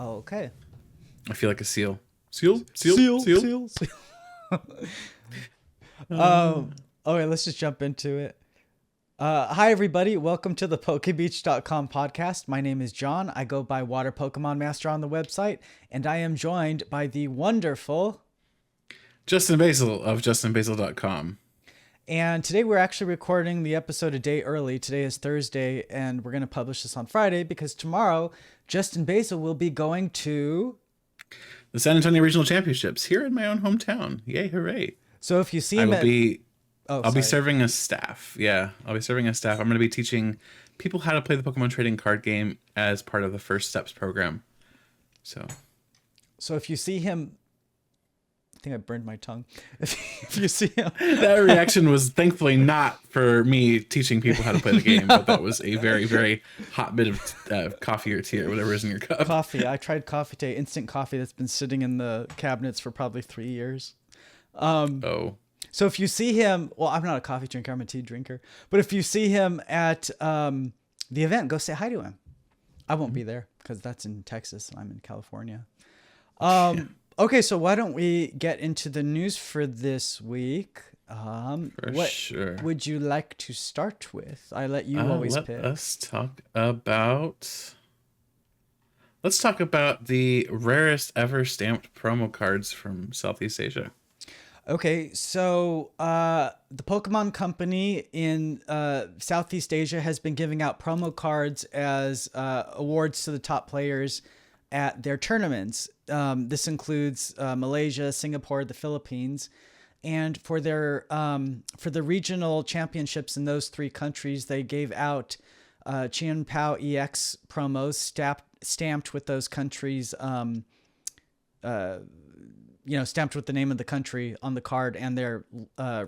Okay. I feel like a seal. Seal, seal, seal. Seal. Uh, Okay, let's just jump into it. Hi, everybody. Welcome to the PokeBeach.com podcast. My name is John. I go by Water Pokemon Master on the website, and I am joined by the wonderful... Justin Basil of justinbasil.com. And today we're actually recording the episode a day early. Today is Thursday, and we're going to publish this on Friday because tomorrow, Justin Basil will be going to... the San Antonio Regional Championships here in my own hometown. Yay, hooray. So if you see him I'll be serving as staff. Yeah, I'll be serving as staff. I'm going to be teaching people how to play the Pokemon trading card game as part of the First Steps program. So if you see him... I think I burned my tongue. If you see him... that reaction was thankfully not for me teaching people how to play the game, but that was a very, very hot bit of coffee or tea or whatever is in your cup. Coffee. I tried coffee today, instant coffee that's been sitting in the cabinets for probably 3 years. So if you see him, well, I'm not a coffee drinker, I'm a tea drinker. But if you see him at the event, go say hi to him. I won't be there because that's in Texas and I'm in California. Okay, so why don't we get into the news for this week? Sure. Would you like to start with? I let you always pick. Let's talk about the rarest ever stamped promo cards from Southeast Asia. Okay, so the Pokemon Company in Southeast Asia has been giving out promo cards as awards to the top players at their tournaments. This includes Malaysia, Singapore, the Philippines, and for their for the regional championships in those three countries, they gave out Chien Pao EX promos stamped with those countries. Stamped with the name of the country on the card and their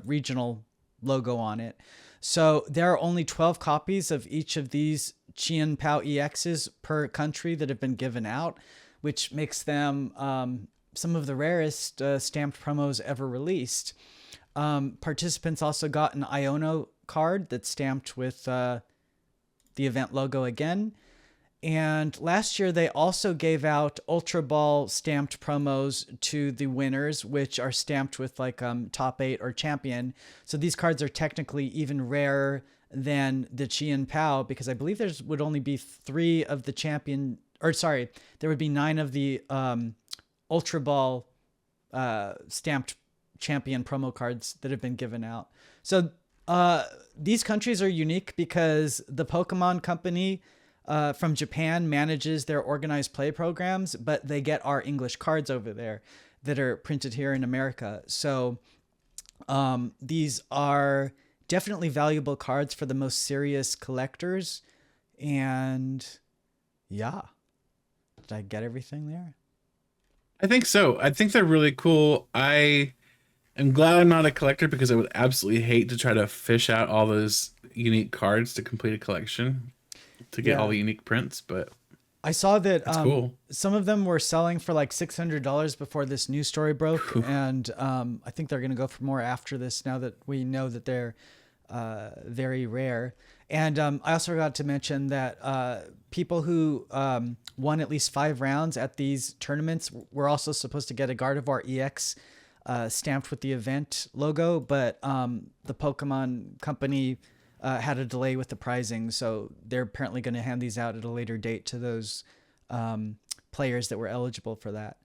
regional logo on it. So there are only 12 copies of each of these Chien Pao EXs per country that have been given out, which makes them some of the rarest stamped promos ever released. Participants also got an Iono card that's stamped with the event logo again. And last year, they also gave out Ultra Ball stamped promos to the winners, which are stamped with like top 8 or champion. So these cards are technically even rarer than the Chien Pao because I believe would only be 3 of the champion, or sorry, there would be 9 of the Ultra Ball stamped champion promo cards that have been given out. So these countries are unique because the Pokemon Company from Japan manages their organized play programs, but they get our English cards over there that are printed here in America. So these are definitely valuable cards for the most serious collectors. And yeah, did I get everything there? I think so. I think they're really cool. I am glad I'm not a collector because I would absolutely hate to try to fish out all those unique cards to complete a collection. To get all the unique prints, but I saw that cool. Some of them were selling for like $600 before this news story broke, and I think they're going to go for more after this now that we know that they're very rare. And I also forgot to mention that people who won at least 5 rounds at these tournaments were also supposed to get a Gardevoir EX stamped with the event logo, but the Pokemon Company had a delay with the prizing, so they're apparently going to hand these out at a later date to those players that were eligible for that.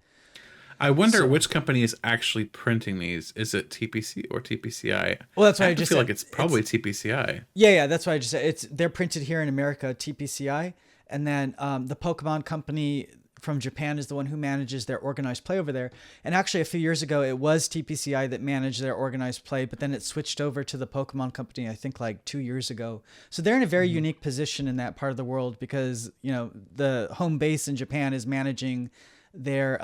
I wonder which company is actually printing these. Is it TPC or TPCI? Well, that's why I just feel said, like it's probably TPCI. Yeah, that's why I just said they're printed here in America, TPCI, and then the Pokemon Company from Japan is the one who manages their organized play over there. And actually, a few years ago, it was TPCI that managed their organized play, but then it switched over to the Pokemon Company, I think like 2 years ago. So they're in a very unique position in that part of the world because, the home base in Japan is managing their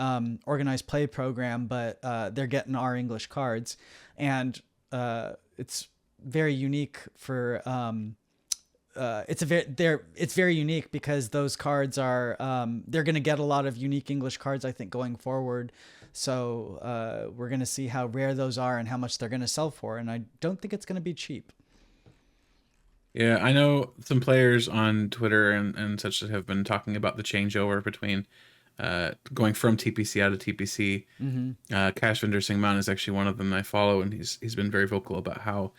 organized play program, but they're getting our English cards. And it's very unique for... it's very unique because those cards are they're going to get a lot of unique English cards, I think, going forward. So we're going to see how rare those are and how much they're going to sell for. And I don't think it's going to be cheap. Yeah, I know some players on Twitter and such that have been talking about the changeover between going from TPC out of TPC. Cash Vendor Sing Mountain is actually one of them that I follow, and he's been very vocal about how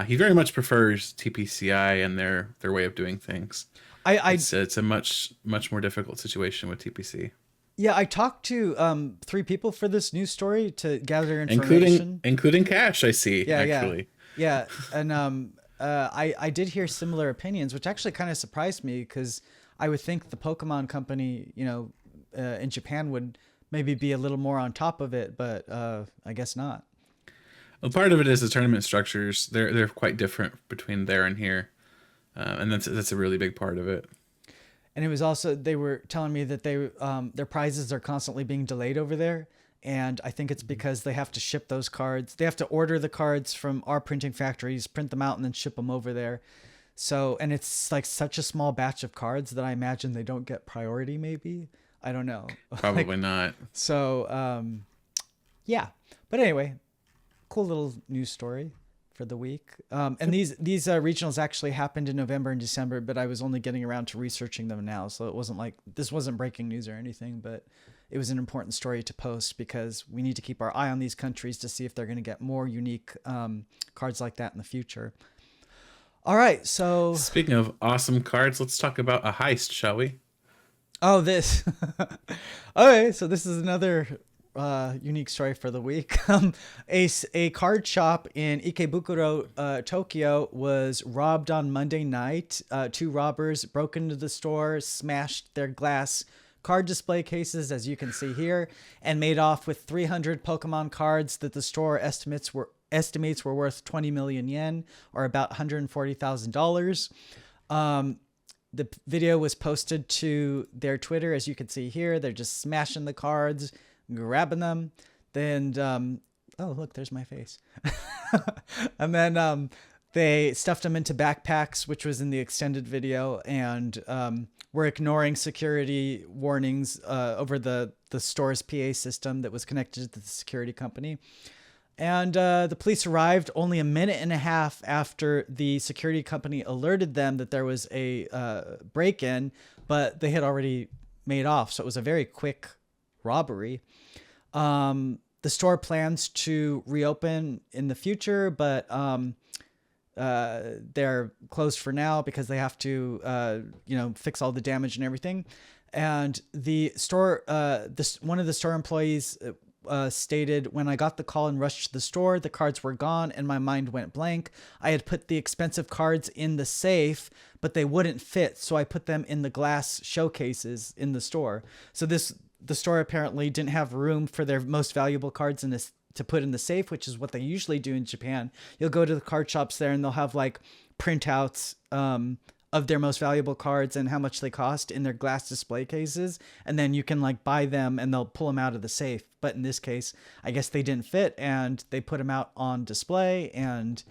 he very much prefers TPCI and their way of doing things. It's a much more difficult situation with TPC. Yeah, I talked to 3 people for this news story to gather information, including Cash. I see. Yeah, actually. yeah, and I did hear similar opinions, which actually kind of surprised me because I would think the Pokemon company, in Japan would maybe be a little more on top of it, but I guess not. Well, part of it is the tournament structures. They're quite different between there and here, and that's a really big part of it. And it was also, they were telling me that their prizes are constantly being delayed over there. And I think it's because they have to ship those cards. They have to order the cards from our printing factories, print them out, and then ship them over there. So, and it's like such a small batch of cards that I imagine they don't get priority, maybe. I don't know. Probably not. So, yeah. But anyway, cool little news story for the week. And these regionals actually happened in November and December, but I was only getting around to researching them now. So it wasn't like, this wasn't breaking news or anything, but it was an important story to post because we need to keep our eye on these countries to see if they're going to get more unique cards like that in the future. All right. So speaking of awesome cards, let's talk about a heist, shall we? Oh, this. Okay. So this is another unique story for the week. A card shop in Ikebukuro, Tokyo was robbed on Monday night. 2 robbers broke into the store, smashed their glass card display cases, as you can see here, and made off with 300 Pokemon cards that the store estimates were worth 20 million yen, or about $140,000. The video was posted to their Twitter, as you can see here. They're just smashing the cards, grabbing them. Then, oh, look, there's my face. And then they stuffed them into backpacks, which was in the extended video, and were ignoring security warnings over the store's PA system that was connected to the security company. And the police arrived only a minute and a half after the security company alerted them that there was a break-in, but they had already made off. So it was a very quick robbery. The store plans to reopen in the future, but they're closed for now because they have to, fix all the damage and everything. And the store, one of the store employees stated, "When I got the call and rushed to the store, the cards were gone and my mind went blank. I had put the expensive cards in the safe, but they wouldn't fit, so I put them in the glass showcases in the store." So the store apparently didn't have room for their most valuable cards in this to put in the safe, which is what they usually do in Japan. You'll go to the card shops there and they'll have like printouts of their most valuable cards and how much they cost in their glass display cases. And then you can like buy them and they'll pull them out of the safe. But in this case, I guess they didn't fit and they put them out on display and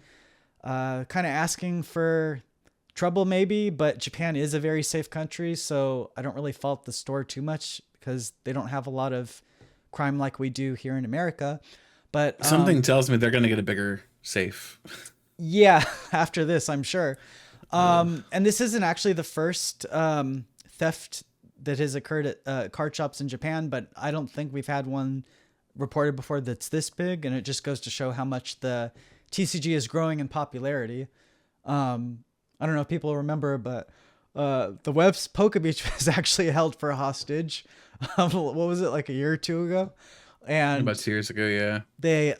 kind of asking for trouble maybe. But Japan is a very safe country, so I don't really fault the store too much because they don't have a lot of crime like we do here in America. But something tells me they're going to get a bigger safe. Yeah, after this, I'm sure. And this isn't actually the first theft that has occurred at card shops in Japan, but I don't think we've had one reported before that's this big, and it just goes to show how much the TCG is growing in popularity. I don't know if people remember, but the web's Pokebeach was actually held for hostage. What was it, like a year or two ago? And about 2 years ago, yeah. They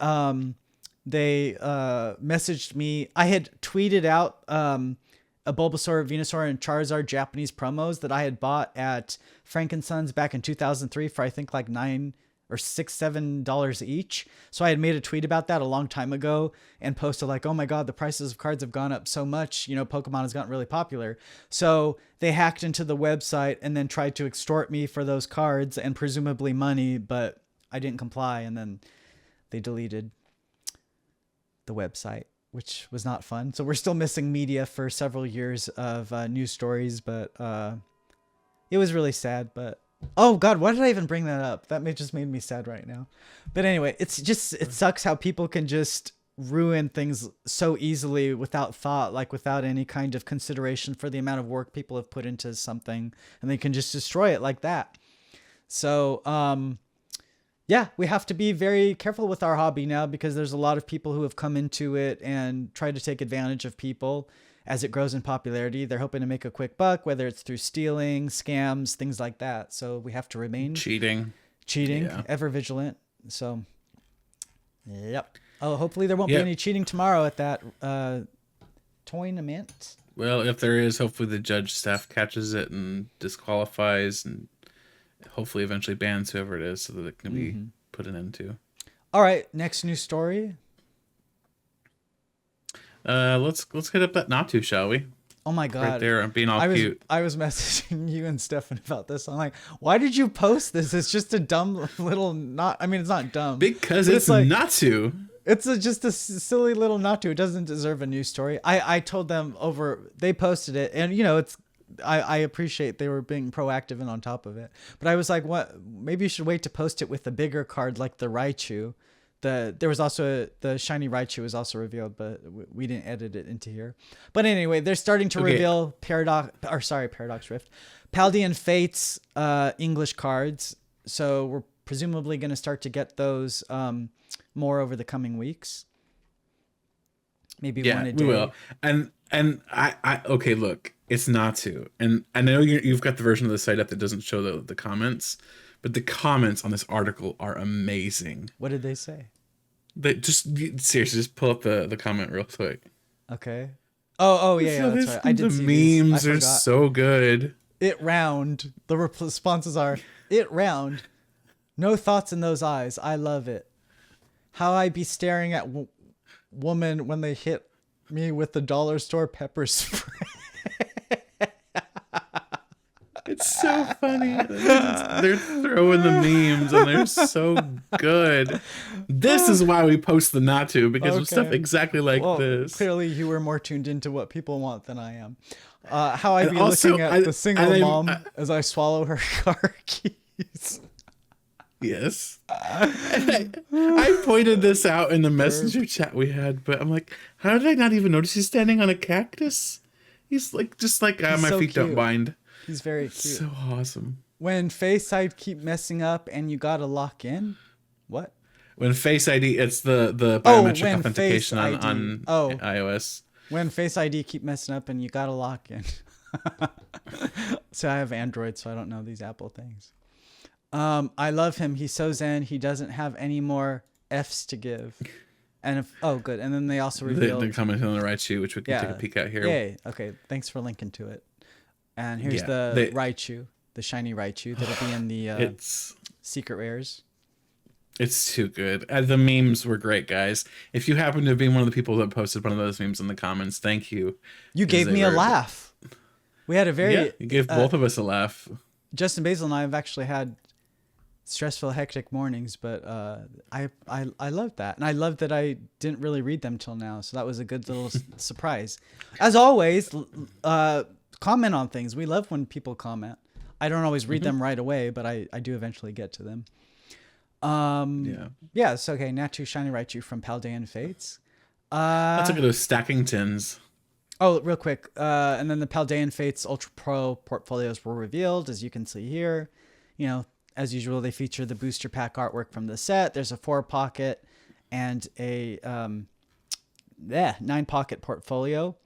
messaged me. I had tweeted out a Bulbasaur, Venusaur, and Charizard Japanese promos that I had bought at Frankensons back in 2003 for I think like $9 or $7 each. So I had made a tweet about that a long time ago and posted like, "Oh my God, the prices of cards have gone up so much. Pokemon has gotten really popular." So they hacked into the website and then tried to extort me for those cards and presumably money, but I didn't comply, and then they deleted the website, which was not fun. So we're still missing media for several years of news stories, but it was really sad. But oh God, why did I even bring that up? That just made me sad right now. But anyway, it sucks how people can just ruin things so easily without thought, like without any kind of consideration for the amount of work people have put into something, and they can just destroy it like that. So, yeah, we have to be very careful with our hobby now because there's a lot of people who have come into it and tried to take advantage of people as it grows in popularity. They're hoping to make a quick buck, whether it's through stealing, scams, things like that. So we have to remain Cheating, yeah. ever vigilant. So, yep. Oh, hopefully there won't be Yep. any cheating tomorrow at that tournament. Well, if there is, hopefully the judge staff catches it and disqualifies and hopefully eventually bans whoever it is so that it can be put an end to. All right, next news story. Let's hit up that Natu, shall we? Oh my god. Right there, I'm being all cute. I was messaging you and Stefan about this. I'm like, why did you post this? It's just a dumb little not. I mean, it's not dumb. Because but it's like, Natu. It's just a silly little Natu. It doesn't deserve a news story. I told them they posted it, and I appreciate they were being proactive and on top of it. But I was like, what? Maybe you should wait to post it with a bigger card like the Raichu. There was also the shiny Raichu was also revealed, but we didn't edit it into here. But anyway, they're starting to reveal Paradox Rift, Paldean Fates English cards. So we're presumably going to start to get those more over the coming weeks. Maybe one a day. We will. And I okay, look, it's Natu, and I know you've got the version of the site up that doesn't show the comments. But the comments on this article are amazing. What did they say? They seriously, just pull up the comment real quick. Okay. Oh yeah, that's right. I did see the memes these. are so good. It round. The responses are it round. No thoughts in those eyes. I love it. How I be staring at woman when they hit me with the dollar store pepper spray. It's so funny. They're throwing the memes and they're so good. This is why we post the Natu, because of stuff exactly like this. Clearly you were more tuned into what people want than I am. How I be looking at the single mom as I swallow her car keys. Yes. I pointed this out in the messenger chat we had, but I'm like, how did I not even notice he's standing on a cactus? He's like, just like my so feet cute. Don't bind. He's very cute. So awesome. When Face ID keep messing up and you gotta lock in? What? When Face ID, it's the biometric authentication on iOS. When Face ID keep messing up and you gotta lock in. So I have Android, so I don't know these Apple things. I love him. He's so zen. He doesn't have any more F's to give. And good. And then they also revealed the comment on the Raichu, which we can take a peek at here. Yay. Okay. Thanks for linking to it. And here's the Raichu, the shiny Raichu that'll be in the secret rares. It's too good. The memes were great, guys. If you happen to be one of the people that posted one of those memes in the comments, thank you. You gave me a laugh. We had a very... you gave both of us a laugh. Justin Basil and I have actually had stressful, hectic mornings, but I loved that. And I loved that I didn't really read them till now. So that was a good little surprise. As always, comment on things. We love when people comment. I don't always read them right away, but I do eventually get to them. Yeah, so okay, Natu Shiny Raichu from Paldean Fates. Let's look at those stacking tins. Oh, real quick. And then the Paldean Fates Ultra Pro portfolios were revealed, as you can see here. You know, as usual, they feature the booster pack artwork from the set. There's a 4-pocket and a 9-pocket portfolio.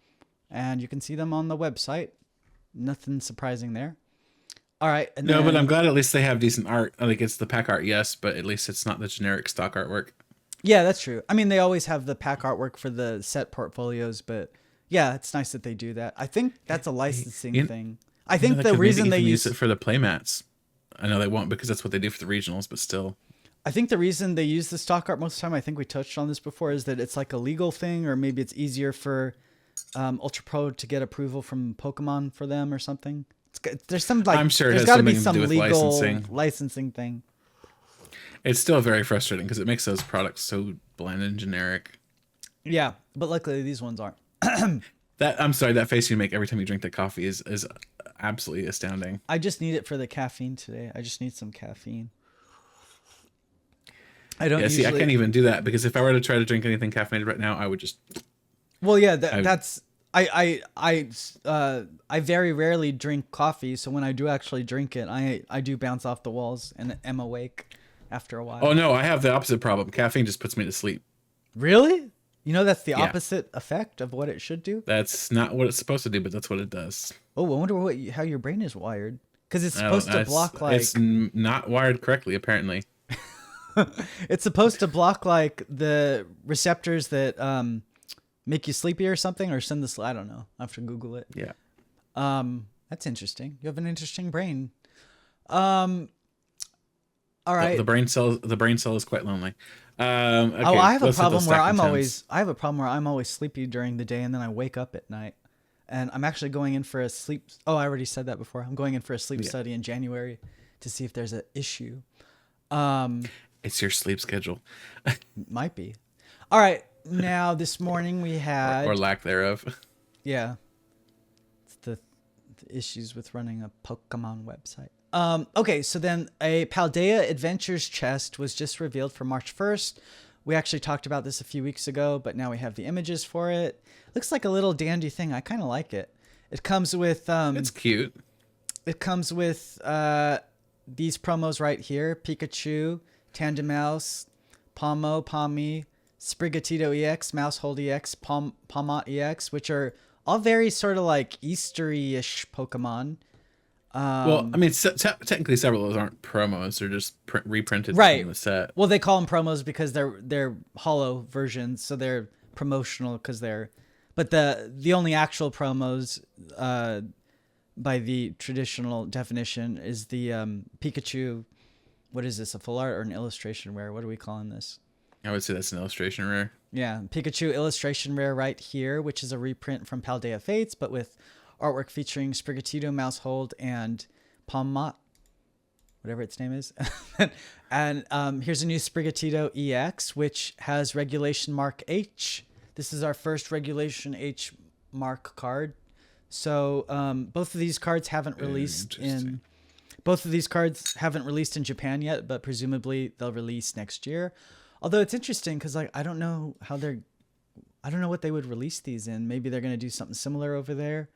And you can see them on the website. Nothing surprising there. All right. And no, but I'm glad at least they have decent art. Like, it's the pack art, yes, but at least it's not the generic stock artwork. Yeah, that's true. I mean, they always have the pack artwork for the set portfolios, but yeah, it's nice that they do that. I think that's a licensing thing. I think the reason they use it for the playmats. I know they won't because that's what they do for the regionals, but still. I think the reason they use the stock art most of the time, I think we touched on this before, is that it's like a legal thing, or maybe it's easier for Ultra Pro to get approval from Pokemon for them or something. There's some like, I'm sure there's got to be some legal licensing thing. It's still very frustrating because it makes those products so bland and generic. Yeah, but luckily these ones aren't. That face you make every time you drink the coffee is absolutely astounding. I just need it for the caffeine today. I just need some caffeine. I don't. See, I can't even do that because if I were to try to drink anything caffeinated right now, I would just. Well, yeah, that's I very rarely drink coffee, so when I do actually drink it, I do bounce off the walls and am awake after a while. Oh no, I have the opposite problem. Caffeine just puts me to sleep. Really? You know that's the Yeah. opposite effect of what it should do? That's not what it's supposed to do, but that's what it does. Oh, I wonder how your brain is wired. Because it's I don't supposed know. to block like It's not wired correctly, apparently. it's supposed to block like the receptors that make you sleepy or something, or send this. I don't know. I have to Google it. Yeah. That's interesting. You have an interesting brain. All right. The brain cell is quite lonely. Okay, Oh, I have a let's hit problem those where stacking I have a problem where I'm always sleepy during the day and then I wake up at night. And I'm actually going in for a sleep. Oh, I already said that before. I'm going in for a sleep study in January to see if there's an issue. It's your sleep schedule. Might be. All right. Now this morning we had or lack thereof. yeah. It's the issues with running a Pokemon website. Okay, so then a Paldea Adventures chest was just revealed for March 1st. We actually talked about this a few weeks ago, but now we have the images for it. Looks like a little dandy thing. I kind of like it. It comes with It's cute. it comes with these promos right here: Pikachu, Tandemaus, Pomo, Pommy, Sprigatito EX, Mousehold EX, Palmot EX, which are all very sort of like Eastery-ish Pokemon. Well, I mean, technically several of those aren't promos; they're just reprinted Right. from the set. Well, they call them promos because they're hollow versions, so they're promotional because they're. But the only actual promos, by the traditional definition, is the Pikachu. What is this? A full art or an illustration rare? What are we calling this? I would say that's an illustration rare. Yeah, Pikachu illustration rare right here, which is a reprint from Paldean Fates, but with artwork featuring Sprigatito, Mousehold, and Palmot, whatever its name is. And here's a new Sprigatito EX, which has Regulation Mark H. This is our first Regulation H mark card. So both of these cards haven't released in Japan yet, but presumably they'll release next year. Although it's interesting because like I don't know what they would release these in. Maybe they're gonna do something similar over there.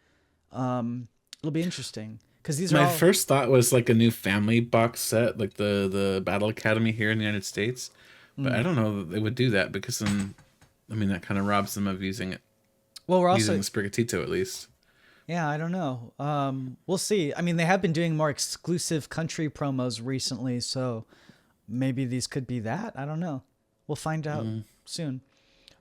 It'll be interesting because these are My first thought was like a new family box set, like the Battle Academy here in the United States. But I don't know that they would do that because then, I mean, that kind of robs them of using it. Well, we're using also Sprigatito at least. Yeah, I don't know. We'll see. I mean, they have been doing more exclusive country promos recently, so maybe these could be that. I don't know. We'll find out soon.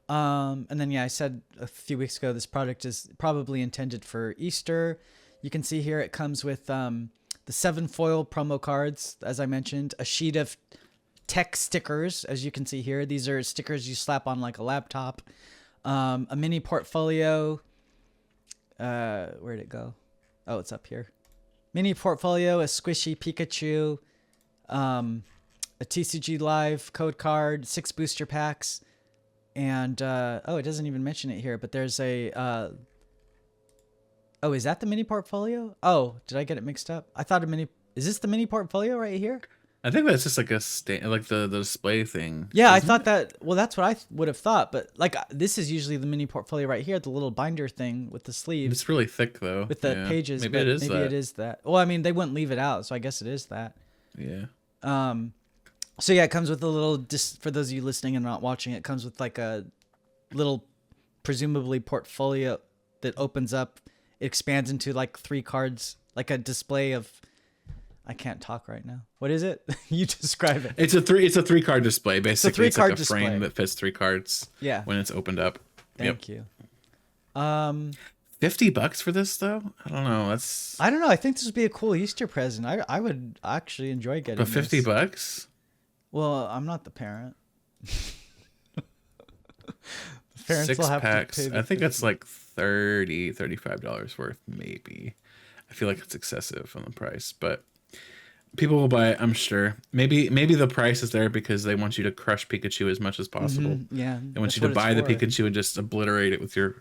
And then, yeah, I said a few weeks ago, this product is probably intended for Easter. You can see here it comes with the 7 foil promo cards, as I mentioned, a sheet of tech stickers, as you can see here. These are stickers you slap on like a laptop. A mini portfolio. Where'd it go? Oh, it's up here. Mini portfolio, a squishy Pikachu, a TCG Live code card, 6 booster packs, and it doesn't even mention it here, but there's a oh, is that the mini portfolio? Oh, did I get it mixed up? I thought is this the mini portfolio right here? I think that's just like like the display thing. Yeah, I thought that. Well, that's what I would have thought, but like this is usually the mini portfolio right here, the little binder thing with the sleeves. It's really thick though. With the pages. Maybe it is that. Well, I mean, they wouldn't leave it out, so I guess it is that. Yeah. So yeah, it comes with a little. Just for those of you listening and not watching, it comes with like a little, presumably portfolio that opens up. It expands into like 3 cards, like a display of. I can't talk right now. What is it? You describe it. It's a 3 card display basically. It's like a display. frame that fits 3 cards. Yeah. When it's opened up. Thank you. $50 for this though? I don't know. I don't know. I think this would be a cool Easter present. I would actually enjoy getting. But $50? Well, I'm not the parent. The parents 6 will have packs. to pay I think that's like $35 worth, maybe. I feel like it's excessive on the price, but people will buy it, I'm sure. Maybe the price is there because they want you to crush Pikachu as much as possible. Mm-hmm. Yeah. They want you to buy the Pikachu and just obliterate it with your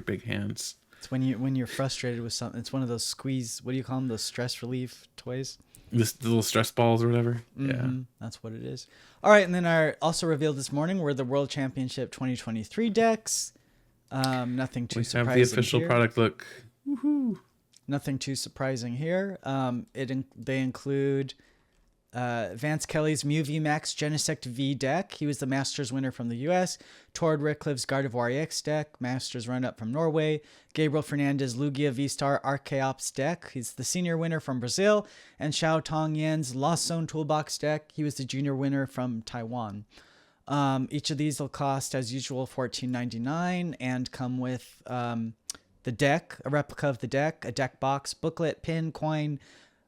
big hands. It's when you're frustrated with something. It's one of those squeeze. What do you call them? Those stress relief toys. The little stress balls or whatever. Mm-hmm. Yeah. That's what it is. All right, and then also revealed this morning were the World Championship 2023 decks. Nothing too We have surprising the official here. product look. Woohoo! Nothing too surprising here. They include Vance Kelly's Mew VMAX Genesect V deck. He was the Masters winner from the US. Tord Rickliff's Gardevoir EX deck, Masters run-up from Norway. Gabriel Fernandez Lugia V-Star Archeops deck. He's the senior winner from Brazil. And Xiao Tong Yan's Lost Zone Toolbox deck. He was the junior winner from Taiwan. Each of these will cost, as usual, $14.99 and come with the deck, a replica of the deck, a deck box, booklet, pin, coin,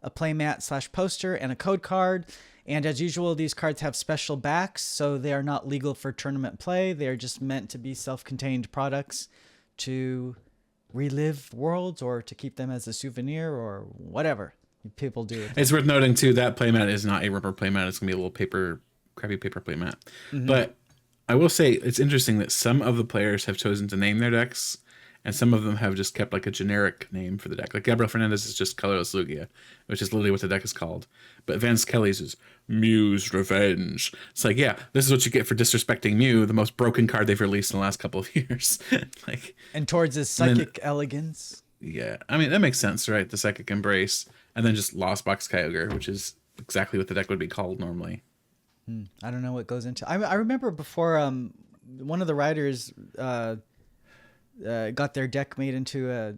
a playmat / poster, and a code card. And as usual, these cards have special backs, so they are not legal for tournament play. They are just meant to be self-contained products to relive worlds or to keep them as a souvenir or whatever people do with them. It's worth noting too that playmat is not a rubber playmat. It's gonna be a little crappy paper playmat. But I will say it's interesting that some of the players have chosen to name their decks, and some of them have just kept like a generic name for the deck. Like Gabriel Fernandez is just Colorless Lugia, which is literally what the deck is called. But Vance Kelly's is Mew's Revenge. It's like, yeah, this is what you get for disrespecting Mew, the most broken card they've released in the last couple of years. Like, and towards his Psychic Elegance. Yeah, I mean, that makes sense, right? The Psychic Embrace, and then just Lost Box Kyogre, which is exactly what the deck would be called normally. I don't know what goes into. I remember before one of the writers got their deck made into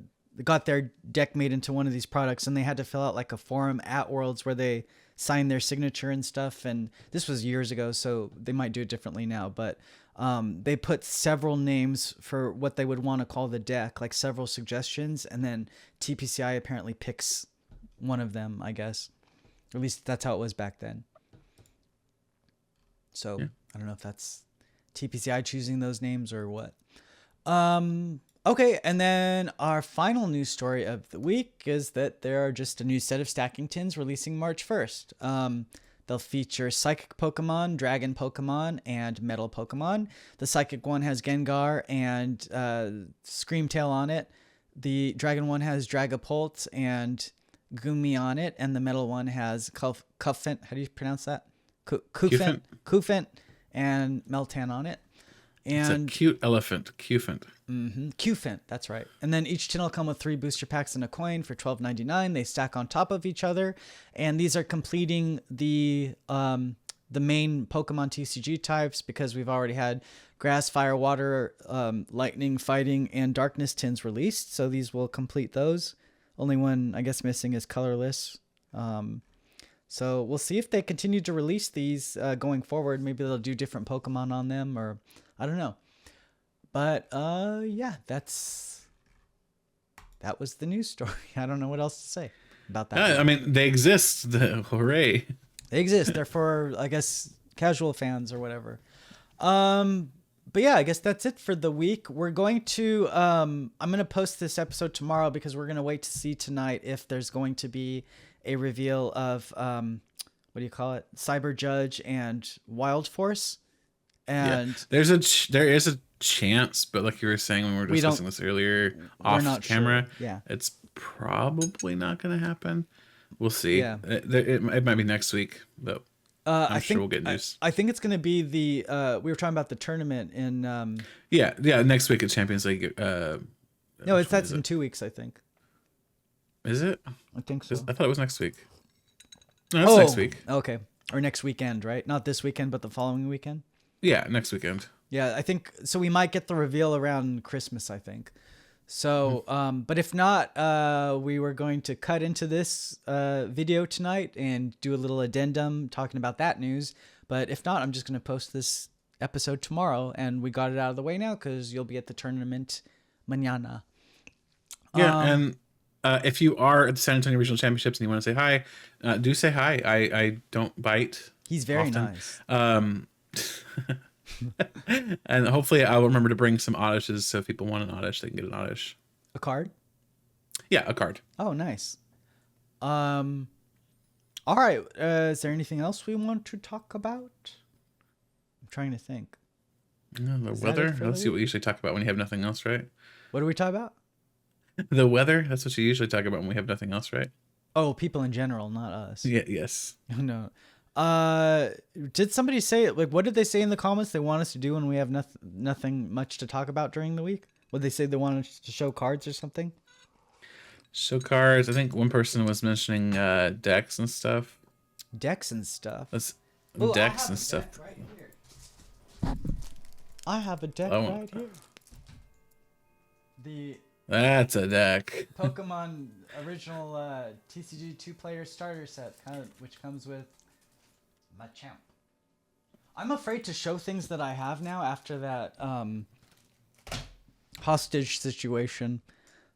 one of these products, and they had to fill out like a form at Worlds where they signed their signature and stuff. And this was years ago, so they might do it differently now. But they put several names for what they would want to call the deck, like several suggestions, and then TPCI apparently picks one of them, I guess. At least that's how it was back then. So yeah. I don't know if that's TPCI choosing those names or what. Okay, and then our final news story of the week is that there are just a new set of stacking tins releasing March 1st. They'll feature Psychic Pokemon, Dragon Pokemon, and Metal Pokemon. The Psychic one has Gengar and Screamtail on it. The Dragon one has Dragapult and Gumi on it, and the Metal one has Cuffent. How do you pronounce that? Kufent and Meltan on it. And it's a cute elephant, Kufent. Kufent, that's right. And then each tin will come with 3 booster packs and a coin for $12.99. They stack on top of each other, and these are completing the main Pokemon TCG types, because we've already had Grass, Fire, Water, Lightning, Fighting, and Darkness tins released. So these will complete those. Only one I guess missing is Colorless. So we'll see if they continue to release these going forward. Maybe they'll do different Pokemon on them, or I don't know. But yeah, that was the news story. I don't know what else to say about that. Yeah, I mean, they exist. Hooray! They exist. They're for, I guess, casual fans or whatever. But yeah, I guess that's it for the week. We're going to I'm going to post this episode tomorrow, because we're going to wait to see tonight if there's going to be a reveal of what do you call it? Cyber Judge and Wild Force. And yeah, there is a chance, but like you were saying when we were discussing this earlier off camera, sure. Yeah, it's probably not going to happen. We'll see. Yeah. It might be next week, though. I'm sure we'll get news. I think it's going to be the we were talking about the tournament in yeah, next week at Champions League. No, that's in 2 weeks, I think. Is it? I think so. I thought it was next week. No, it's next week. Okay. Or next weekend, right? Not this weekend, but the following weekend? Yeah, next weekend. Yeah, I think so. We might get the reveal around Christmas, I think. So, but if not, we were going to cut into this video tonight and do a little addendum talking about that news. But if not, I'm just going to post this episode tomorrow, and we got it out of the way now because you'll be at the tournament mañana. Yeah, and if you are at the San Antonio Regional Championships and you want to say hi, do say hi. I don't bite. He's very often. Nice. And hopefully I'll remember to bring some oddises, so if people want an oddish, they can get an oddish. A card? Yeah, a card. Oh, nice. All right. Is there anything else we want to talk about? I'm trying to think. The weather? Let's see what we usually talk about when you have nothing else, right? What do we talk about? The weather? That's what you usually talk about when we have nothing else, right? Oh, people in general, not us. Yeah, yes. No. Did somebody say, like, what did they say in the comments they want us to do when we have nothing much to talk about during the week? Would they say they wanted to show cards or something? Show cards. I think one person was mentioning decks and stuff. Decks and stuff. That's Oh, I decks have and a stuff. deck right here. I have a deck Oh. right here. The That's a deck. Pokemon original TCG 2-player starter set, which comes with Machamp. I'm afraid to show things that I have now after that hostage situation.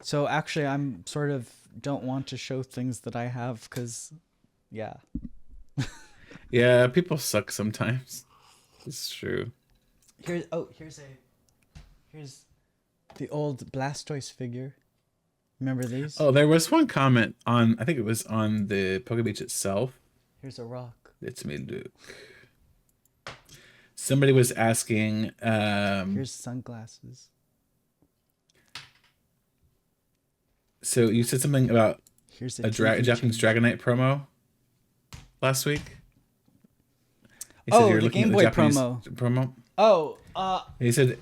So actually, I'm sort of don't want to show things that I have because, yeah. Yeah, people suck sometimes. It's true. Here's the old Blastoise figure. Remember these? Oh, there was one comment on, I think it was on the Poke Beach itself. Here's a rock. It's me, Luke. Somebody was asking. Here's sunglasses. So you said something about Here's a Japanese Dragonite promo last week. You said Oh, you were the looking Game at Boy Japanese promo. Oh, He said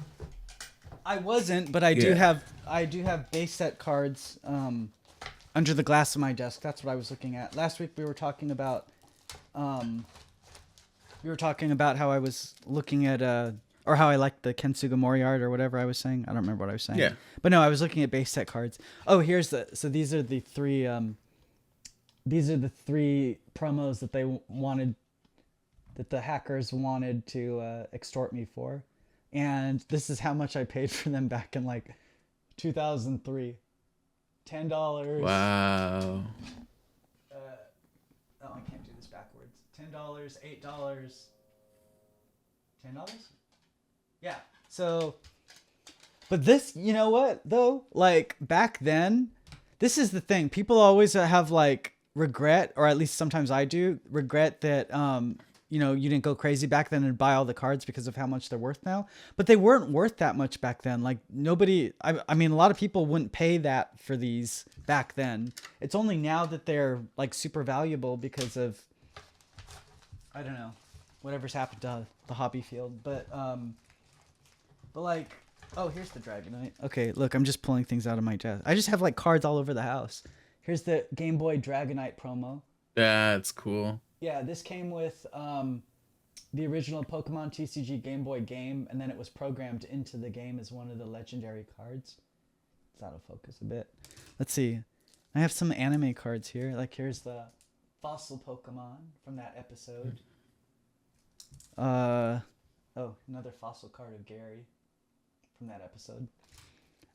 I wasn't, but I do have base set cards under the glass of my desk. That's what I was looking at. Last week we were talking about how I was looking at or how I liked the Kensuga Moriart or whatever I was saying. I don't remember what I was saying. Yeah. But no, I was looking at base set cards. Oh, these are the three promos that they wanted, that the hackers wanted to extort me for. And this is how much I paid for them back in like 2003. $10. wow. Oh, I can't do this backwards. $10, $8, $10? Yeah. So, but this, you know what though? Like back then, this is the thing. People always have like regret, or at least sometimes I do regret that, you didn't go crazy back then and buy all the cards because of how much they're worth now. But they weren't worth that much back then. Like nobody, I mean, a lot of people wouldn't pay that for these back then. It's only now that they're like super valuable because of, I don't know, whatever's happened to the hobby field. But like, oh, here's the Dragonite. Okay, look, I'm just pulling things out of my desk. I just have like cards all over the house. Here's the Game Boy Dragonite promo. That's cool. Yeah, this came with the original Pokemon TCG Game Boy game, and then it was programmed into the game as one of the legendary cards. It's out of focus a bit. Let's see. I have some anime cards here. Like here's the fossil Pokemon from that episode. Oh, another fossil card of Gary from that episode.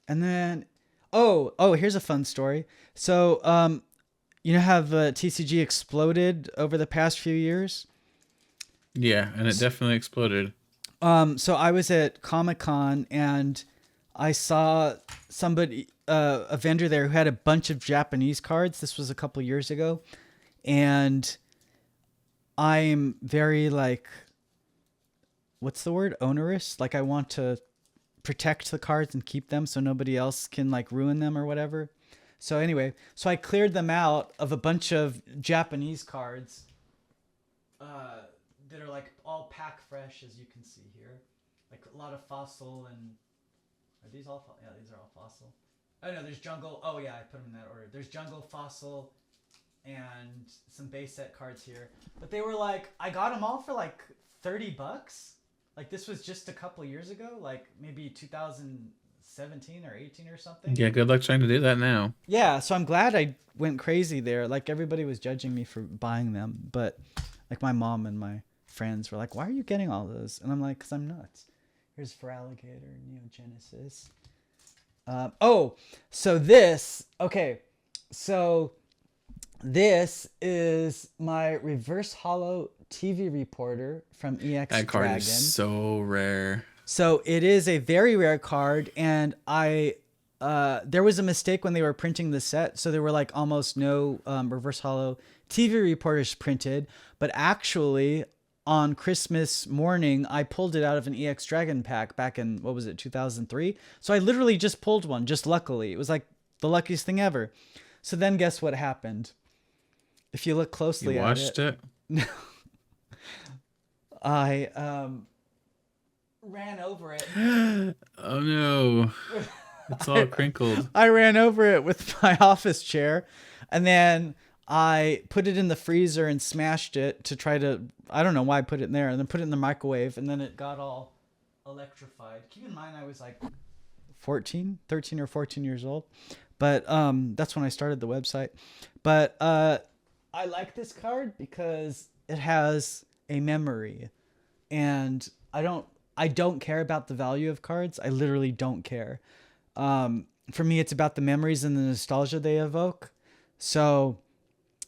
And then here's a fun story. So, you know how TCG exploded over the past few years? Yeah, and it definitely exploded. So I was at Comic-Con and I saw somebody, a vendor there who had a bunch of Japanese cards. This was a couple years ago. And I'm very like, what's the word? Onerous. Like I want to protect the cards and keep them so nobody else can like ruin them or whatever. So anyway, so I cleared them out of a bunch of Japanese cards that are like all pack fresh, as you can see here. Like a lot of fossil and... Are these all... Yeah, these are all fossil. Oh no, there's jungle... Oh yeah, I put them in that order. There's jungle, fossil, and some base set cards here. But they were like... I got them all for like $30. Like this was just a couple years ago. Like maybe 2017 or 18 or something. Yeah, good luck trying to do that now. Yeah, so I'm glad I went crazy there. Like everybody was judging me for buying them, but like my mom and my friends were like, "Why are you getting all those?" And I'm like, "Cause I'm nuts." Here's Feraligatr, Neogenesis. So this is my reverse hollow TV reporter from EX That card Dragon. is so rare. So it is a very rare card, and there was a mistake when they were printing the set, so there were like almost no reverse hollow TV reporters printed, but actually on Christmas morning I pulled it out of an EX Dragon pack back in, what was it, 2003? So I literally just pulled one, just luckily. It was like the luckiest thing ever. So then guess what happened? If you look closely You at watched it? No. I ran over it. Oh no. It's all crinkled. I ran over it with my office chair, and then I put it in the freezer and smashed it to try to. I don't know why I put it in there, and then put it in the microwave, and then it got all electrified. Keep in mind I was like 13 or 14 years old, but that's when I started the website. But I like this card because it has a memory, and I don't care about the value of cards. I literally don't care. For me, it's about the memories and the nostalgia they evoke. So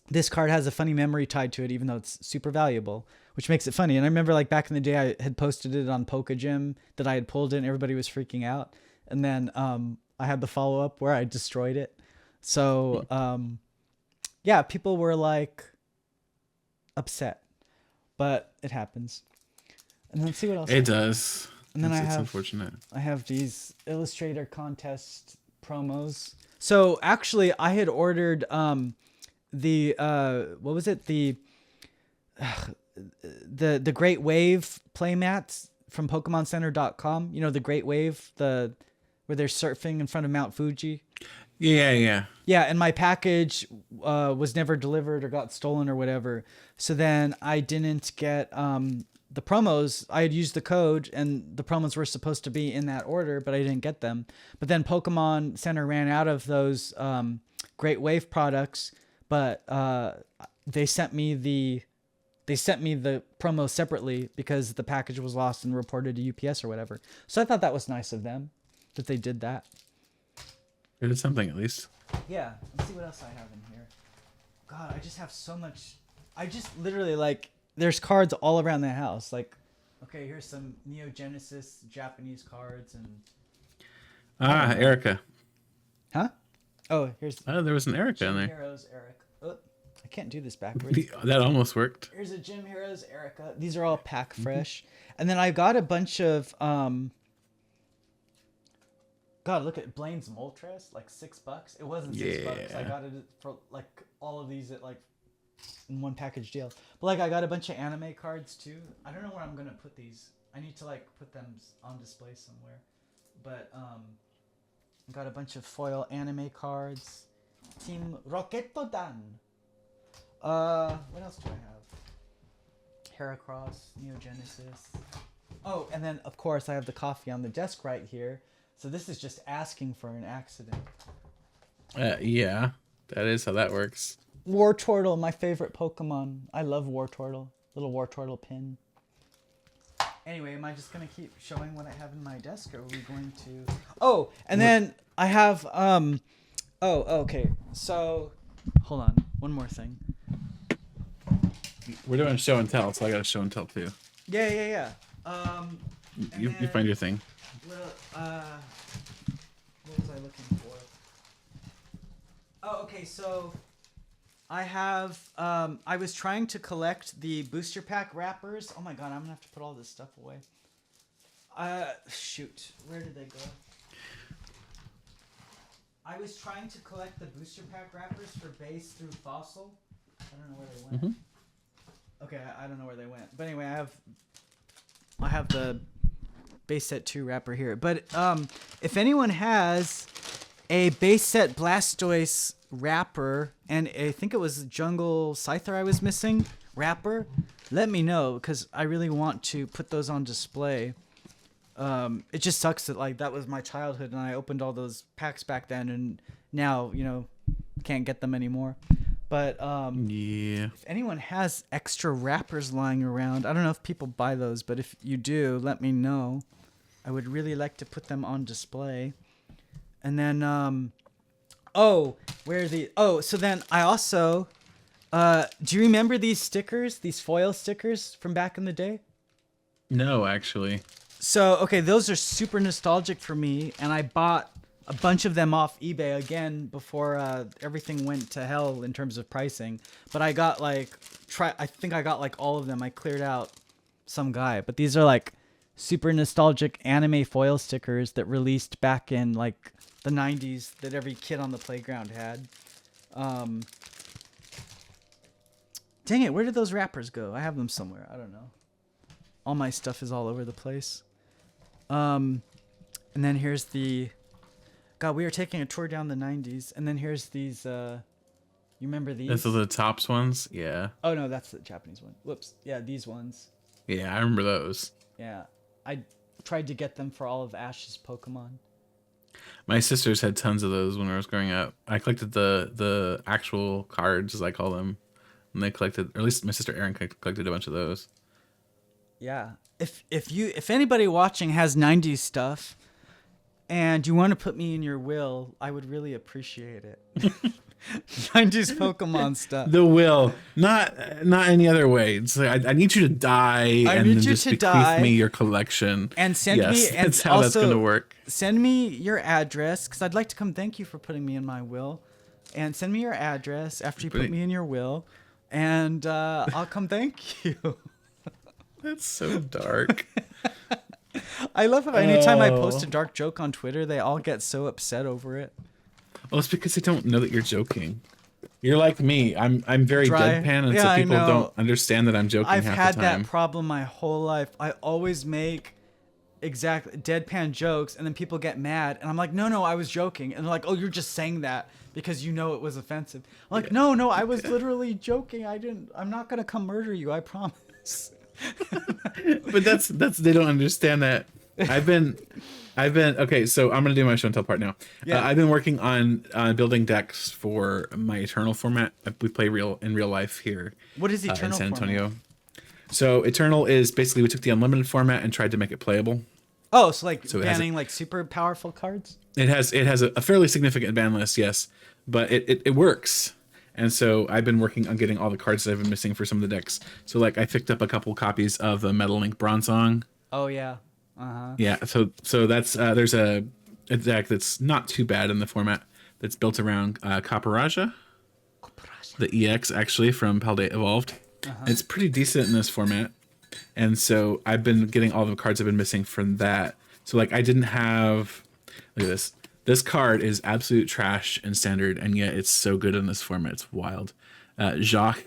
this card has a funny memory tied to it, even though it's super valuable, which makes it funny. And I remember like back in the day, I had posted it on Poke Gym that I had pulled it and everybody was freaking out. And then I had the follow up where I destroyed it. So yeah, people were like upset, but it happens. And then see what else. It does. And then it's unfortunate. I have these Illustrator contest promos. So actually, I had ordered the what was it, the Great Wave playmats from PokemonCenter.com. You know, the Great Wave, where they're surfing in front of Mount Fuji. Yeah. Yeah, and my package was never delivered or got stolen or whatever. So then I didn't get the promos. I had used the code and the promos were supposed to be in that order, but I didn't get them. But then Pokemon Center ran out of those Great Wave products, but they sent me the promo separately because the package was lost and reported to UPS or whatever. So I thought that was nice of them that they did that. It is something at least. Yeah, let's see what else I have in here. God, I just have so much. I just literally like, there's cards all around the house. Like, okay, here's some Neo Genesis Japanese cards and. Erica. Huh? Oh, here's. Oh, there was an Erica in there. Heroes Eric. Oh, I can't do this backwards. That almost worked. Here's a Gym Heroes Erica. These are all pack fresh, and then I got a bunch of God, look at Blaine's Moltres, like $6. It wasn't $6. I got it for like all of these at like in one package deal. But like I got a bunch of anime cards too. I don't know where I'm gonna put these. I need to like put them on display somewhere. But got a bunch of foil anime cards. Team Rocketodan. What else do I have? Heracross, Neo Genesis. Oh, and then of course I have the coffee on the desk right here. So this is just asking for an accident. Yeah, that is how that works. Wartortle, my favorite Pokemon. I love Wartortle. Little Wartortle pin. Anyway, am I just going to keep showing what I have in my desk, or are we going to... Oh, and then I have... Oh, okay. So, hold on. One more thing. We're doing show and tell, so I got to show and tell too. Yeah. You find your thing. Well, what was I looking for? Oh, okay, so I have, I was trying to collect the booster pack wrappers. Oh my god, I'm gonna have to put all this stuff away. Shoot, where did they go? I was trying to collect the booster pack wrappers for base through fossil. I don't know where they went. Okay, I don't know where they went. But anyway, I have the base set 2 wrapper here. But if anyone has a base set Blastoise wrapper, and I think it was Jungle Scyther I was missing wrapper, let me know, because I really want to put those on display. It just sucks that like that was my childhood and I opened all those packs back then, and now, you know, can't get them anymore. But yeah, if anyone has extra wrappers lying around, I don't know if people buy those, but if you do, let me know. I would really like to put them on display. And then so then I also do you remember these stickers, these foil stickers from back in the day? No, actually. So, okay, those are super nostalgic for me, and I bought a bunch of them off eBay again before everything went to hell in terms of pricing. But I got I think I got like all of them. I cleared out some guy, but these are like super nostalgic anime foil stickers that released back in like the 90s that every kid on the playground had. Dang it, where did those wrappers go? I have them somewhere. I don't know. All my stuff is all over the place. And then here's the God, we are taking a tour down the 90s, and then here's these. You remember these? Those are the tops ones. Yeah. Oh no, that's the Japanese one. Whoops. Yeah, these ones. Yeah, I remember those. Yeah, I tried to get them for all of Ash's Pokemon. My sisters had tons of those when I was growing up. I collected the actual cards, as I call them, and they collected, or at least my sister Erin collected a bunch of those. Yeah. If anybody watching has 90s stuff and you want to put me in your will, I would really appreciate it. 90s Pokemon stuff. The will, not any other way. It's like, I need you to die and then just bequeath me your collection. And send me, and that's how that's going to work. Send me your address, because I'd like to come thank you for putting me in my will. And send me your address after you put me in your will, and I'll come thank you. That's so dark. I love how anytime I post a dark joke on Twitter, they all get so upset over it. Well, it's because they don't know that you're joking. You're like me. I'm very Dry. deadpan, and Yeah, so I people know. don't understand that I'm joking I've half had the time. that problem my whole life. I always make exact deadpan jokes, and then people get mad, and I'm like, no, I was joking. And they're like, oh, you're just saying that because you know it was offensive. I'm like, no, I was literally joking. I'm not going to come murder you. I promise. But that's they don't understand that. I've been okay. So I'm gonna do my show and tell part now. Yeah. I've been working on building decks for my Eternal format. We play in real life here. What is in Eternal San Antonio? format? So Eternal is basically we took the unlimited format and tried to make it playable. Oh, so like So banning like super powerful cards? It has a fairly significant ban list, yes, but it works. And so I've been working on getting all the cards that I've been missing for some of the decks. So like I picked up a couple copies of the Metal Link Bronzong. Oh yeah. Uh-huh. Yeah, so that's there's a deck that's not too bad in the format that's built around Copperajah, the EX actually from Paldea Evolved. It's pretty decent in this format, and so I've been getting all the cards I've been missing from that. So like I didn't have, look at this. This card is absolute trash in standard, and yet it's so good in this format. It's wild. Jacques,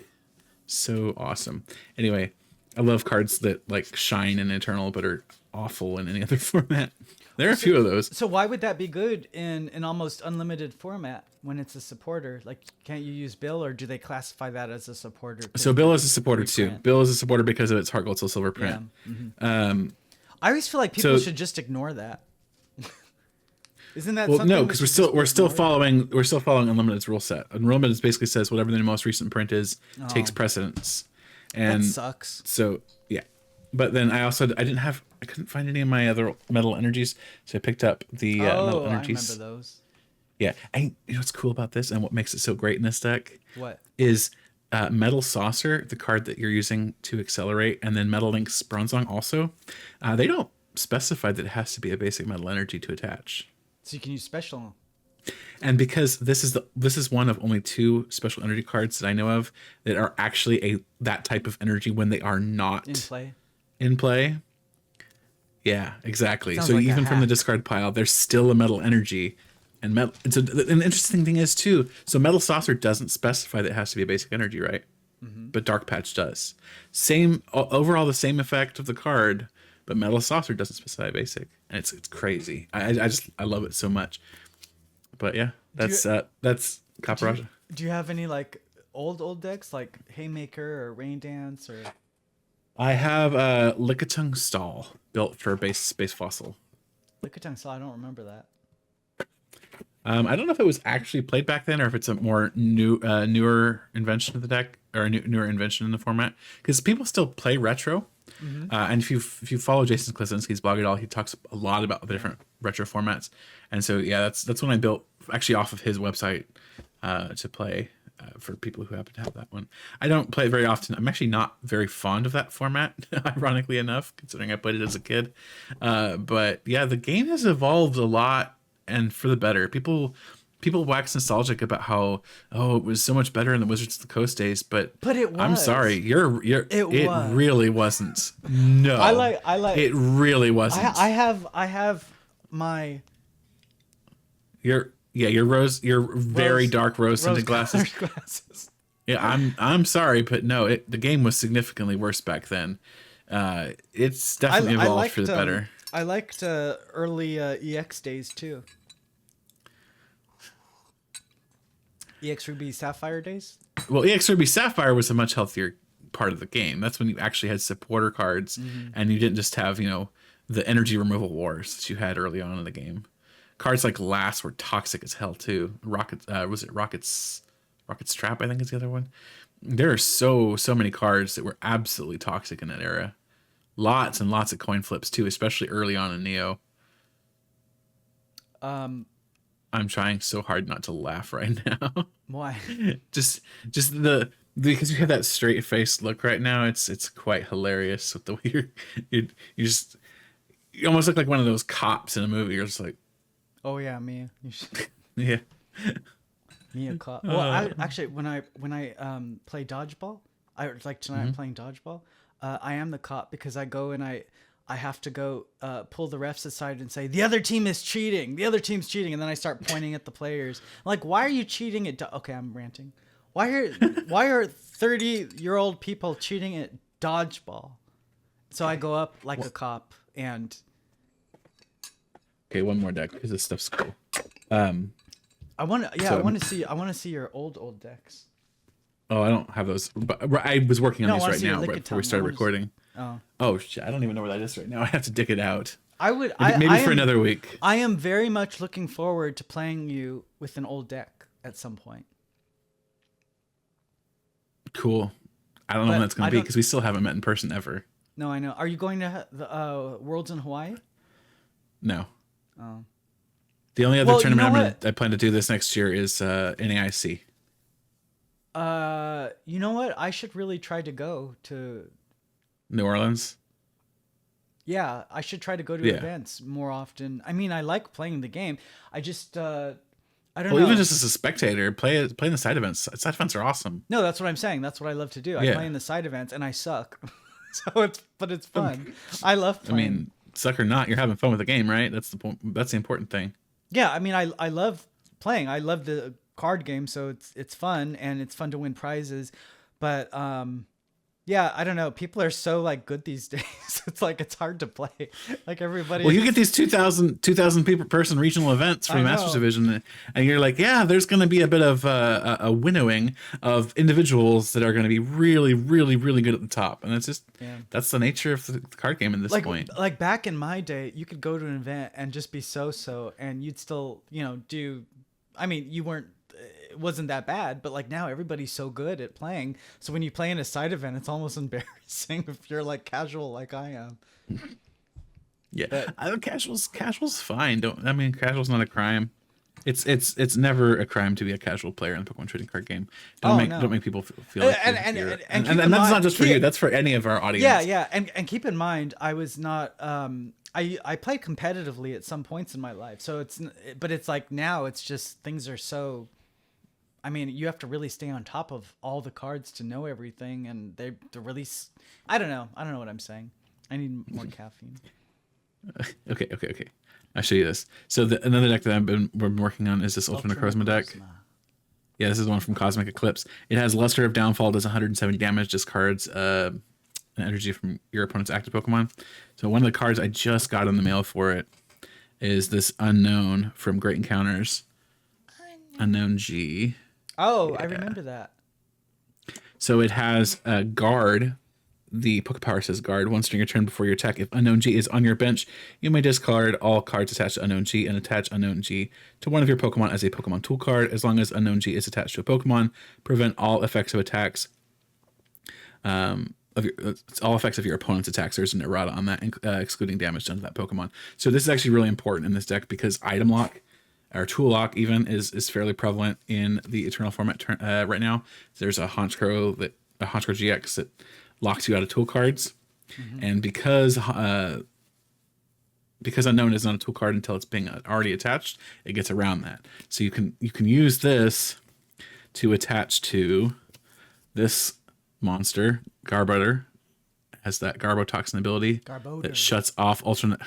so awesome. Anyway, I love cards that like shine in Eternal but are awful in any other format. There are a few of those. So why would that be good in an almost unlimited format when it's a supporter? Like, can't you use Bill, or do they classify that as a supporter? So Bill is a supporter reprint? too. Bill is a supporter because of its Heart Gold Soul Silver print. Yeah. I always feel like people should just ignore that. Isn't that something? No, because we're still following Unlimited's rule set. Unlimited basically says whatever the most recent print is takes precedence. And that sucks. So yeah, but then I couldn't find any of my other metal energies, so I picked up the metal energies. I remember those. Yeah, and you know what's cool about this and what makes it so great in this deck? What is Metal Saucer, the card that you're using to accelerate, and then Metal Link's Bronzong also. They don't specify that it has to be a basic metal energy to attach. So you can use special. And because this is one of only 2 special energy cards that I know of that are actually that type of energy when they are not in play. Yeah, exactly. Sounds so like even from the discard pile, there's still a metal energy. And metal. And so the interesting thing is too. So Metal Saucer doesn't specify that it has to be a basic energy, right? But Dark Patch does. Same overall, the same effect of the card. But Metal Saucer doesn't specify basic, and it's crazy. I love it so much. But yeah, that's Copperajah. Do you have any like old decks like Haymaker or Rain Dance or? I have Lickitung Stall built for base fossil. Lickitung Stall, I don't remember that. I don't know if it was actually played back then or if it's a more newer invention of the deck or a newer invention in the format, because people still play retro. And if you follow Jason Klasinski's blog at all, he talks a lot about the different retro formats. And so yeah, that's when I built actually off of his website to play for people who happen to have that one. I don't play it very often. I'm actually not very fond of that format, ironically enough, considering I played it as a kid. But yeah, the game has evolved a lot and for the better. People wax nostalgic about how it was so much better in the Wizards of the Coast days, but it was. I'm sorry, it really wasn't. No, I like it really wasn't. I have my your very dark rose tinted glasses. Yeah, I'm sorry, but no, the game was significantly worse back then. It's definitely evolved for the better. I liked early EX days too. EX Ruby Sapphire days. Well, EX Ruby Sapphire was a much healthier part of the game. That's when you actually had supporter cards, and you didn't just have the energy removal wars that you had early on in the game. Cards like Last were toxic as hell too. Rocket's Trap, I think is the other one. There are so many cards that were absolutely toxic in that era. Lots and lots of coin flips too, especially early on in Neo. I'm trying so hard not to laugh right now. Why? just because you have that straight faced look right now, it's quite hilarious with the way you almost look like one of those cops in a movie. You're just like, oh yeah, Mia. You should... yeah. Mia caught. Well, actually, when I play dodgeball, like tonight I'm playing dodgeball. I am the cop because I go and I have to go pull the refs aside and say the other team is cheating. The other team's cheating, and then I start pointing at the players. I'm like, why are you cheating at? Okay, I'm ranting. Why are 30-year-old people cheating at dodgeball? So I go up like a cop and. Okay, one more deck because this stuff's cool. I want to see your old decks. Oh, I don't have those. But I was working on these right now, right before we started recording. Oh shit! I don't even know where that is right now. I have to dig it out. Maybe for another week. I am very much looking forward to playing you with an old deck at some point. Cool. I don't know when that's going to be because we still haven't met in person ever. No, I know. Are you going to the Worlds in Hawaii? No. Oh. The only other tournament I plan to do this next year is NAIC. You know what? I should really try to go to New Orleans. Yeah, I should try to go to events more often. I mean, I like playing the game. I just I don't know. Even just as a spectator, play in the side events. Side events are awesome. No, that's what I'm saying. That's what I love to do. I play in the side events and I suck. But it's fun. I love playing. I mean, suck or not, you're having fun with the game, right? That's the point. That's the important thing. Yeah, I mean, I love playing. I love the card game, so it's fun and it's fun to win prizes. But yeah, I don't know. People are so like good these days. It's like it's hard to play. Like everybody. Well, you get these 2,000 person regional events for the Masters Division, and you're like, yeah, there's going to be a bit of a winnowing of individuals that are going to be really, really, really good at the top, and it's just that's the nature of the card game at this point. Like back in my day, you could go to an event and just be so, and you'd still do. I mean, you weren't. It wasn't that bad, but like now everybody's so good at playing. So when you play in a side event, it's almost embarrassing if you're like casual like I am. Yeah, I think casual's fine. Casual's not a crime. It's never a crime to be a casual player in the Pokemon trading card game. Don't make people feel like and that's not just for you. That's for any of our audience. Yeah, and keep in mind, I was not. I played competitively at some points in my life, so it's like now it's just things are so. I mean, you have to really stay on top of all the cards to know everything, and the release. I don't know what I'm saying. I need more caffeine. Okay. I'll show you this. So another deck that I've been working on is this Ultra Necrozma deck. Yeah, this is the one from Cosmic Eclipse. It has Luster of Downfall, does 170 damage, discards an energy from your opponent's active Pokemon. So one of the cards I just got in the mail for it is this Unknown from Great Encounters. Unknown G. Oh, yeah. I remember that. So it has a guard. The Pokepower says guard. Once during your turn before your attack, if Unknown G is on your bench, you may discard all cards attached to Unknown G and attach Unknown G to one of your Pokemon as a Pokemon tool card. As long as Unknown G is attached to a Pokemon, prevent all effects of attacks. All effects of your opponent's attacks. There's an errata on that, excluding damage done to that Pokemon. So this is actually really important in this deck because item lock. Or tool lock even is fairly prevalent in the Eternal format right now. There's a Honchkrow GX that locks you out of tool cards, and because Unknown is not a tool card until it's being already attached, it gets around that. So you can use this to attach to this monster Garbutter. Has that Garbotoxin ability that shuts off alternate.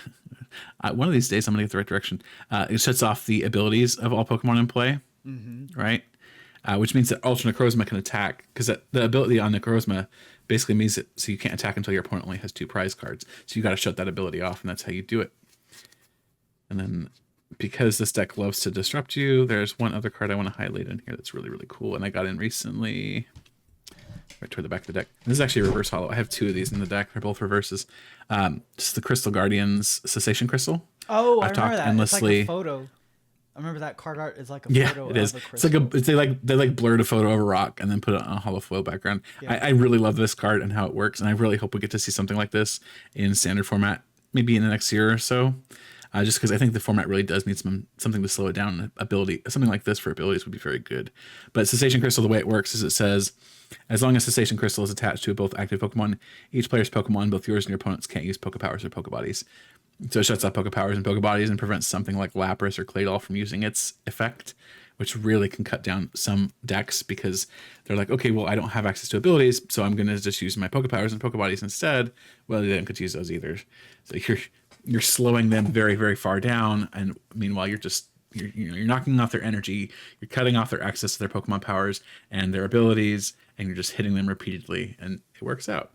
One of these days, I'm gonna get the right direction. It shuts off the abilities of all Pokemon in play, right? Which means that Ultra Necrozma can attack because the ability on Necrozma basically means that so you can't attack until your opponent only has 2 prize cards. So you got to shut that ability off, and that's how you do it. And then because this deck loves to disrupt you, there's one other card I want to highlight in here that's really, really cool. And I got in recently, right toward the back of the deck. This is actually a reverse holo. I have 2 of these in the deck. They're both reverses. This is the Crystal Guardians Cessation Crystal. Oh, I I've remember talked that. endlessly. It's like a photo. I remember that card art is like a Yeah, photo it is. of a It's crystal. like they blurred a photo of a rock and then put it on a hollow foil background. Yeah. I really love this card and how it works, and I really hope we get to see something like this in standard format, maybe in the next year or so. Just because I think the format really does need something to slow it down. Ability, something like this for abilities would be very good. But Cessation Crystal, the way it works is it says, as long as Cessation Crystal is attached to both active Pokemon, each player's Pokemon, both yours and your opponent's, can't use Poke Powers or Poke Bodies. So it shuts off Poke Powers and Poke Bodies and prevents something like Lapras or Claydol from using its effect, which really can cut down some decks because they're like, okay, well, I don't have access to abilities, so I'm going to just use my Poke Powers and Poke Bodies instead. Well, they don't get to use those either. So you're slowing them very, very far down, and meanwhile you're knocking off their energy, you're cutting off their access to their Pokemon powers and their abilities, and you're just hitting them repeatedly, and it works out.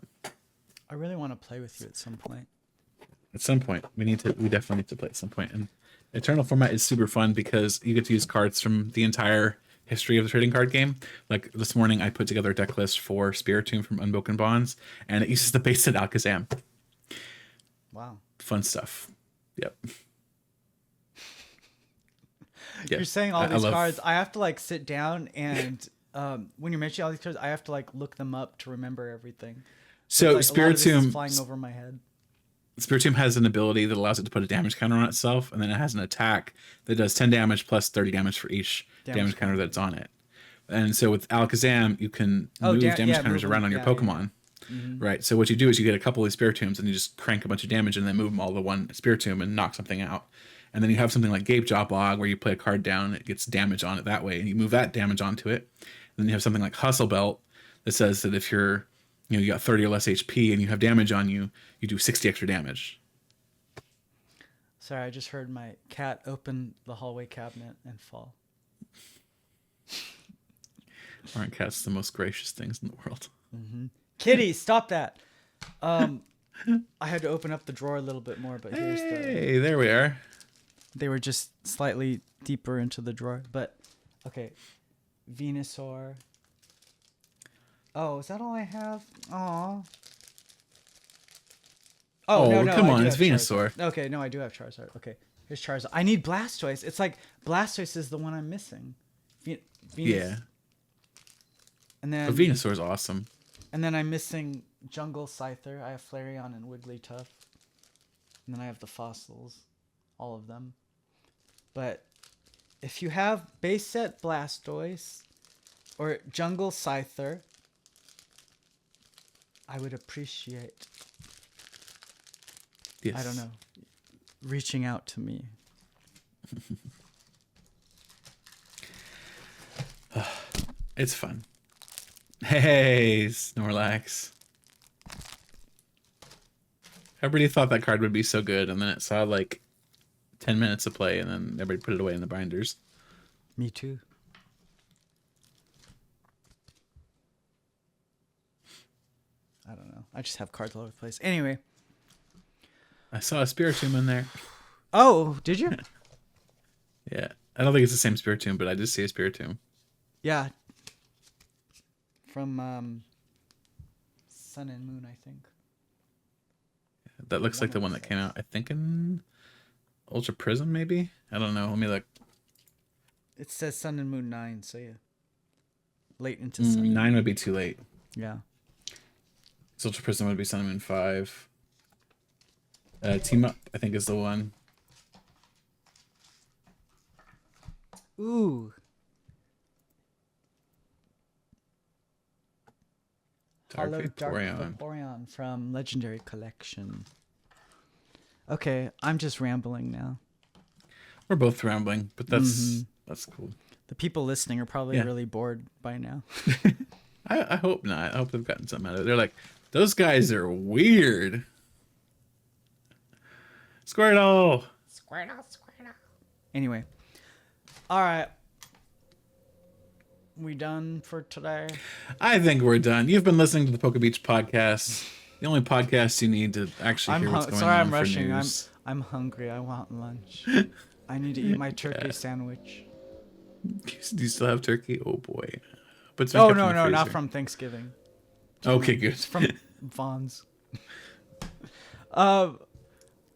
I really want to play with you at some point. At some point, we definitely need to play at some point. And Eternal format is super fun because you get to use cards from the entire history of the trading card game. Like this morning, I put together a deck list for Spiritomb from Unbroken Bonds, and it uses the base set Alakazam. Wow. Fun stuff. Yep. You're saying all these cards. I have to like sit down and when you're mentioning all these cards, I have to like look them up to remember everything. So like, Spiritomb flying over my head. Spiritomb has an ability that allows it to put a damage counter on itself, and then it has an attack that does 10 damage plus 30 damage for each damage counter that's on it. And so with Alakazam, you can move damage counters around on your Pokemon. Yeah. Mm-hmm. Right. So what you do is you get a couple of these Spiritombs and you just crank a bunch of damage and then move them all to one Spiritomb and knock something out. And then you have something like Gape Jaw Bog where you play a card down, it gets damage on it that way, and you move that damage onto it. And then you have something like Hustle Belt that says that if you got 30 or less HP and you have damage on you, you do 60 extra damage. Sorry, I just heard my cat open the hallway cabinet and fall. Aren't cats the most gracious things in the world? Mm-hmm. Kitty, stop that. I had to open up the drawer a little bit more, but here's Hey, there we are. They were just slightly deeper into the drawer, but okay. Venusaur. Oh, is that all I have? Aw. Oh, no, come on, it's Venusaur. Charizard. Okay, no, I do have Charizard. Okay, here's Charizard. I need Blastoise. It's like Blastoise is the one I'm missing. Yeah. And then Venusaur's awesome. And then I'm missing Jungle Scyther. I have Flareon and Wigglytuff. And then I have the fossils, all of them. But if you have base set Blastoise or Jungle Scyther, I would appreciate, yes. I don't know, reaching out to me. It's fun. Hey, Snorlax. Everybody thought that card would be so good, and then it saw like 10 minutes of play, and then everybody put it away in the binders. Me too. I don't know. I just have cards all over the place. Anyway. I saw a Spiritomb in there. Oh, did you? Yeah. I don't think it's the same Spiritomb, but I did see a Spiritomb. Yeah. From Sun and Moon, I think. That looks like the one that came out, I think, in Ultra Prism, maybe? I don't know. Let me look. It says Sun and Moon 9, so yeah. Late into Sun. 9 would be too late. Yeah. Ultra Prism would be Sun and Moon 5. Team Up, I think, is the one. Ooh. Dark Vaporeon. Vaporeon from Legendary Collection. Okay, I'm just rambling now. We're both rambling, but that's cool. The people listening are probably really bored by now. I hope not. I hope they've gotten something out of it. They're like, those guys are weird. Squirtle. Squirtle. Anyway. All right. We done for today? I think we're done. You've been listening to the Poke Beach podcast. The only podcast you need to actually hear what's going on. Sorry, I'm for rushing. news. I'm hungry. I want lunch. I need to eat my turkey sandwich. Do you still have turkey? Oh boy. But it's been Oh kept in no, the no, not freezer. from Thanksgiving. Okay, good. It's from Vaughn's.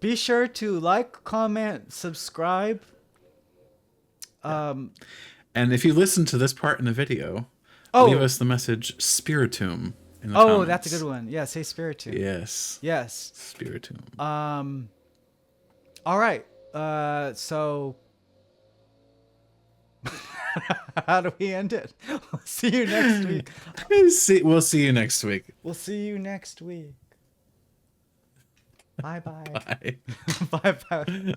Be sure to like, comment, subscribe. And if you listen to this part in the video, Oh, leave us the message Spiritum in the comments. that's a good one. Yeah, say Spiritum. Yes. Yes. Spiritum. All right. So how do we end it? See you next week. We'll see you next week. We'll see you next week. Bye bye. Bye. Bye bye.